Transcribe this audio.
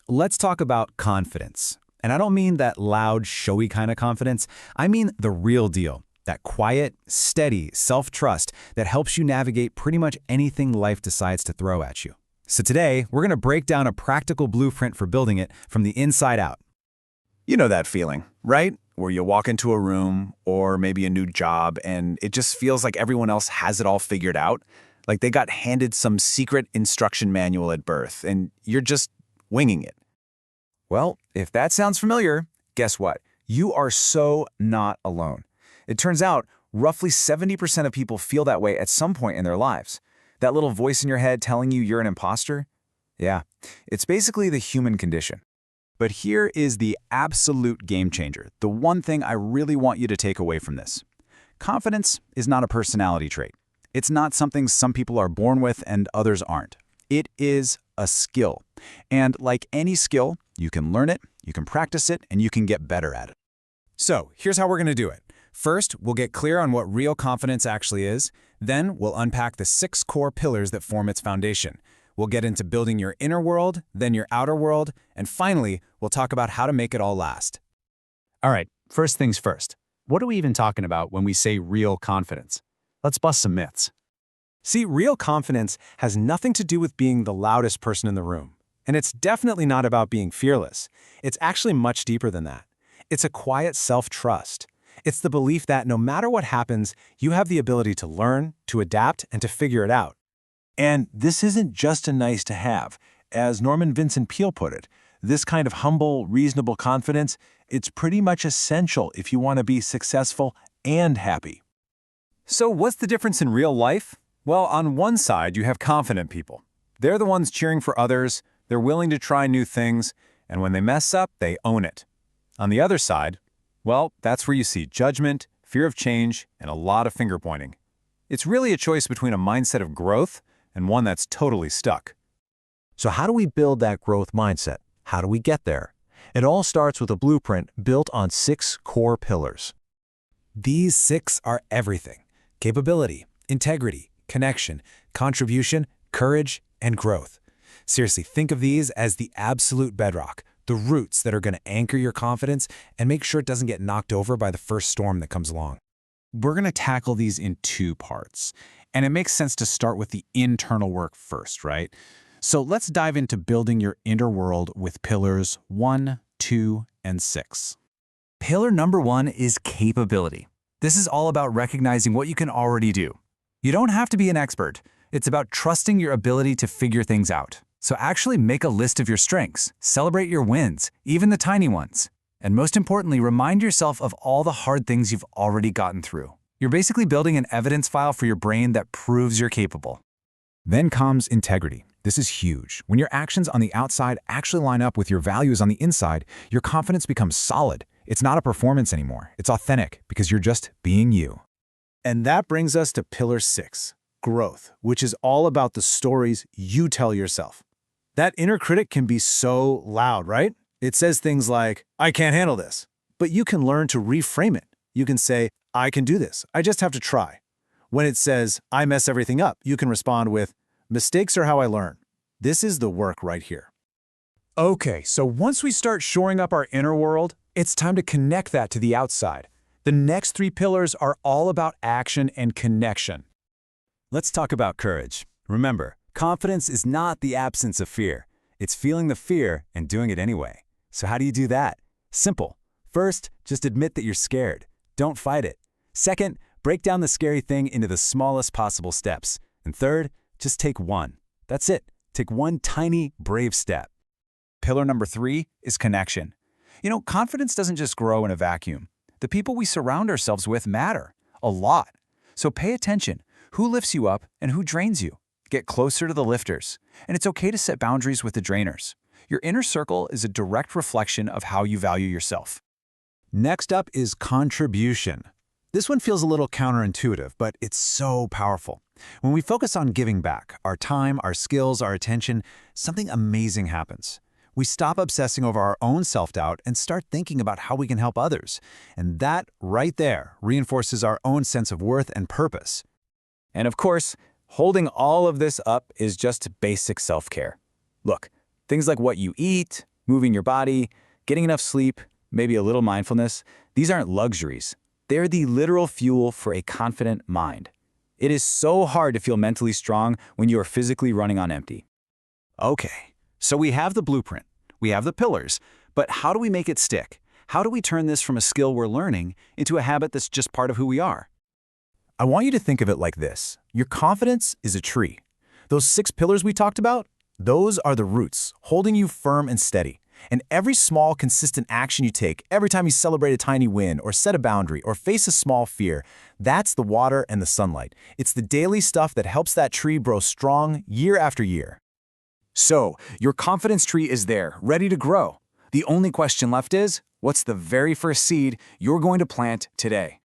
let's talk about confidence. And I don't mean that loud, showy kind of confidence. I mean the real deal. That quiet, steady self-trust that helps you navigate pretty much anything life decides to throw at you. So today, we're going to break down a practical blueprint for building it from the inside out. You know that feeling, right? Where you walk into a room or maybe a new job and it just feels like everyone else has it all figured out. Like they got handed some secret instruction manual at birth and you're just winging it. Well, if that sounds familiar, guess what? You are so not alone. It turns out roughly 70% of people feel that way at some point in their lives. That little voice in your head telling you you're an imposter? Yeah, it's basically the human condition. But here is the absolute game changer, the one thing I really want you to take away from this. Confidence is not a personality trait. It's not something some people are born with and others aren't. It is a skill. And like any skill, you can learn it, you can practice it, and you can get better at it. So here's how we're going to do it. First, we'll get clear on what real confidence actually is. Then we'll unpack the 6 core pillars that form its foundation. We'll get into building your inner world, then your outer world, and finally, we'll talk about how to make it all last. All right, first things first. What are we even talking about when we say real confidence? Let's bust some myths. See, real confidence has nothing to do with being the loudest person in the room. And it's definitely not about being fearless. It's actually much deeper than that. It's a quiet self-trust. It's the belief that no matter what happens, you have the ability to learn, to adapt, and to figure it out. And this isn't just a nice to have. As Norman Vincent Peale put it, this kind of humble, reasonable confidence, it's pretty much essential if you want to be successful and happy. So what's the difference in real life? Well, on one side, you have confident people. They're the ones cheering for others, they're willing to try new things, and when they mess up, they own it. On the other side, well, that's where you see judgment, fear of change, and a lot of finger-pointing. It's really a choice between a mindset of growth and one that's totally stuck. So how do we build that growth mindset? How do we get there? It all starts with a blueprint built on 6 core pillars. These 6 are everything: capability, integrity, connection, contribution, courage, and growth. Seriously, think of these as the absolute bedrock, the roots that are going to anchor your confidence and make sure it doesn't get knocked over by the first storm that comes along. We're going to tackle these in 2 parts, and it makes sense to start with the internal work first, right? So let's dive into building your inner world with pillars 1, 2, and 6. Pillar number 1 is capability. This is all about recognizing what you can already do. You don't have to be an expert. It's about trusting your ability to figure things out. So actually make a list of your strengths, celebrate your wins, even the tiny ones. And most importantly, remind yourself of all the hard things you've already gotten through. You're basically building an evidence file for your brain that proves you're capable. Then comes integrity. This is huge. When your actions on the outside actually line up with your values on the inside, your confidence becomes solid. It's not a performance anymore. It's authentic because you're just being you. And that brings us to pillar 6, growth, which is all about the stories you tell yourself. That inner critic can be so loud, right? It says things like, I can't handle this. But you can learn to reframe it. You can say, I can do this. I just have to try. When it says, I mess everything up, you can respond with, mistakes are how I learn. This is the work right here. Okay, so once we start shoring up our inner world, it's time to connect that to the outside. The next 3 pillars are all about action and connection. Let's talk about courage. Remember, confidence is not the absence of fear. It's feeling the fear and doing it anyway. So how do you do that? Simple. First, just admit that you're scared. Don't fight it. Second, break down the scary thing into the smallest possible steps. And third, just take one. That's it. Take one tiny, brave step. Pillar number 3 is connection. You know, confidence doesn't just grow in a vacuum. The people we surround ourselves with matter a lot. So pay attention. Who lifts you up and who drains you? Get closer to the lifters. And it's okay to set boundaries with the drainers. Your inner circle is a direct reflection of how you value yourself. Next up is contribution. This one feels a little counterintuitive, but it's so powerful. When we focus on giving back, our time, our skills, our attention, something amazing happens. We stop obsessing over our own self-doubt and start thinking about how we can help others. And that, right there, reinforces our own sense of worth and purpose. And of course, holding all of this up is just basic self-care. Look, things like what you eat, Moving your body, getting enough sleep, maybe a little mindfulness, these aren't luxuries. They're the literal fuel for a confident mind. It is so hard to feel mentally strong when you are physically running on empty. Okay, so we have the blueprint, we have the pillars, but how do we make it stick? How do we turn this from a skill we're learning into a habit that's just part of who we are? I want you to think of it like this. Your confidence is a tree. Those 6 pillars we talked about, those are the roots, holding you firm and steady. And every small, consistent action you take, every time you celebrate a tiny win or set a boundary or face a small fear, that's the water and the sunlight. It's the daily stuff that helps that tree grow strong year after year. So, your confidence tree is there, ready to grow. The only question left is, what's the very first seed you're going to plant today?